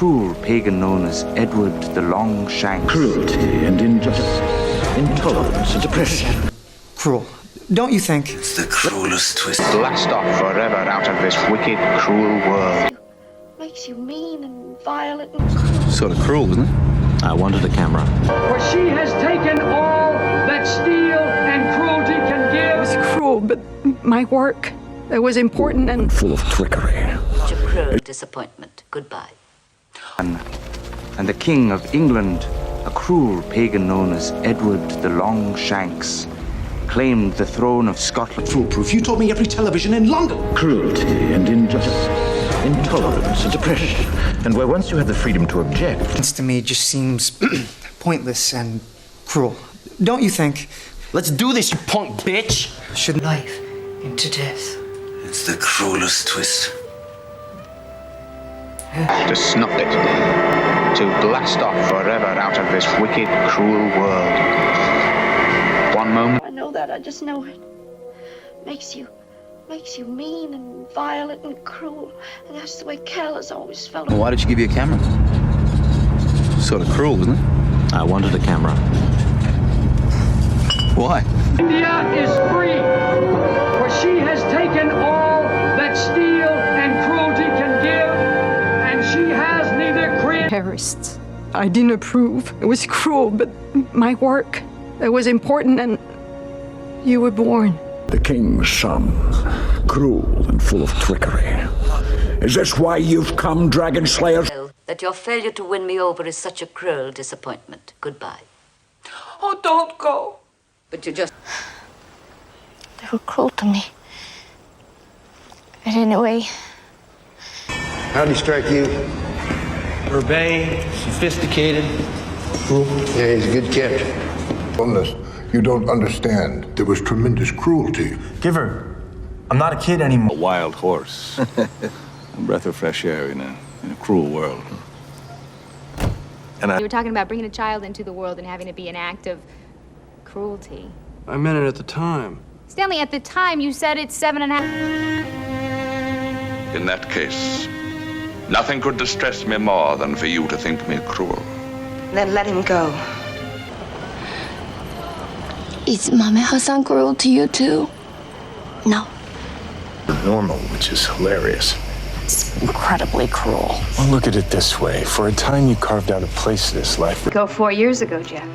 cruel pagan known as Edward the Longshanks. Cruelty and injustice, intolerance and oppression. Cruel, don't you think? It's the cruelest twist. Blast off forever out of this wicked, cruel world. Makes you mean and violent and cruel. Sort of cruel, isn't it? I wanted a camera. For she has taken all that steel and cruelty can give. It was cruel, but my work, it was important and Full of trickery. Such a cruel disappointment. Goodbye. And the King of England, a cruel pagan known as Edward the Longshanks, claimed the throne of Scotland. Foolproof. You told me every television in London. Cruelty and injustice, intolerance and oppression. And where once you had the freedom to object. This to me just seems pointless and cruel. Don't you think? Let's do this, you punk bitch! Should Life into death. It's the cruelest twist. To snuff it, to blast off forever out of this wicked, cruel world. One moment. I know that, I just know it. Makes you mean and violent and cruel. And that's the way kṛuːl has always felt. Well, why did she give you a camera? Sort of cruel, isn't it? I wanted a camera. Why? India is free, for she has taken all that steel and cruelty can give, and she has neither created. terrorists. I didn't approve. It was cruel, but my work, it was important and you were born. The king's son, cruel and full of trickery. Is this why you've come, Dragon Slayers? That your failure to win me over is such a cruel disappointment. Goodbye. Oh, don't go. But you just... They were cruel to me. But anyway. How'd he strike you? Urbane, sophisticated, cruel. Yeah, he's a good kid. You don't understand. There was tremendous cruelty. Giver, I'm not a kid anymore. A wild horse. A breath of fresh air in a cruel world. And You were talking about bringing a child into the world and having it be an act of cruelty. I meant it at the time. Stanley, at the time you said it's 7.5. In that case, nothing could distress me more than for you to think me cruel. Then let him go. Is Mame Hassan cruel to you too? No. Normal, which is hilarious. It's incredibly cruel. Well, look at it this way. For a time, you carved out a place in this life. Go 4 years ago, Jeff.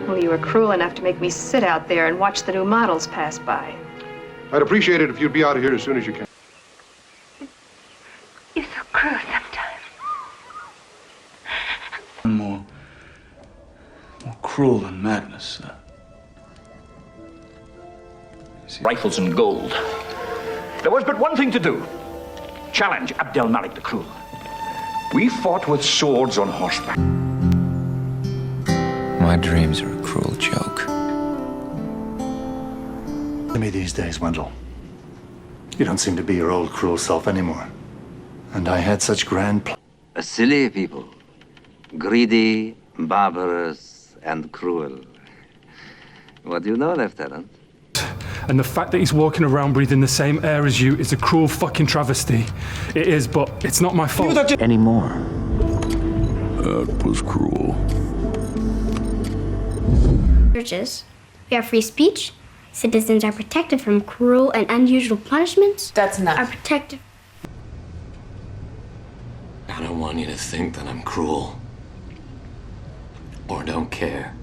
Well, you were cruel enough to make me sit out there and watch the new models pass by. I'd appreciate it if you'd be out of here as soon as you can. You're so cruel sometimes. more cruel than madness. Rifles and gold. There was but one thing to do. Challenge Abdel Malik the Cruel. We fought with swords on horseback. My dreams are a cruel joke. To me these days, Wendell. You don't seem to be your old cruel self anymore. And I had such grand plans. A silly people. Greedy, barbarous, and cruel. What do you know, Lieutenant? And the fact that he's walking around breathing the same air as you is a cruel fucking travesty. It is, but it's not my fault. Anymore. That was cruel. Churches. We have free speech. Citizens are protected from cruel and unusual punishments. That's not. Are protected. I don't want you to think that I'm cruel. Or don't care.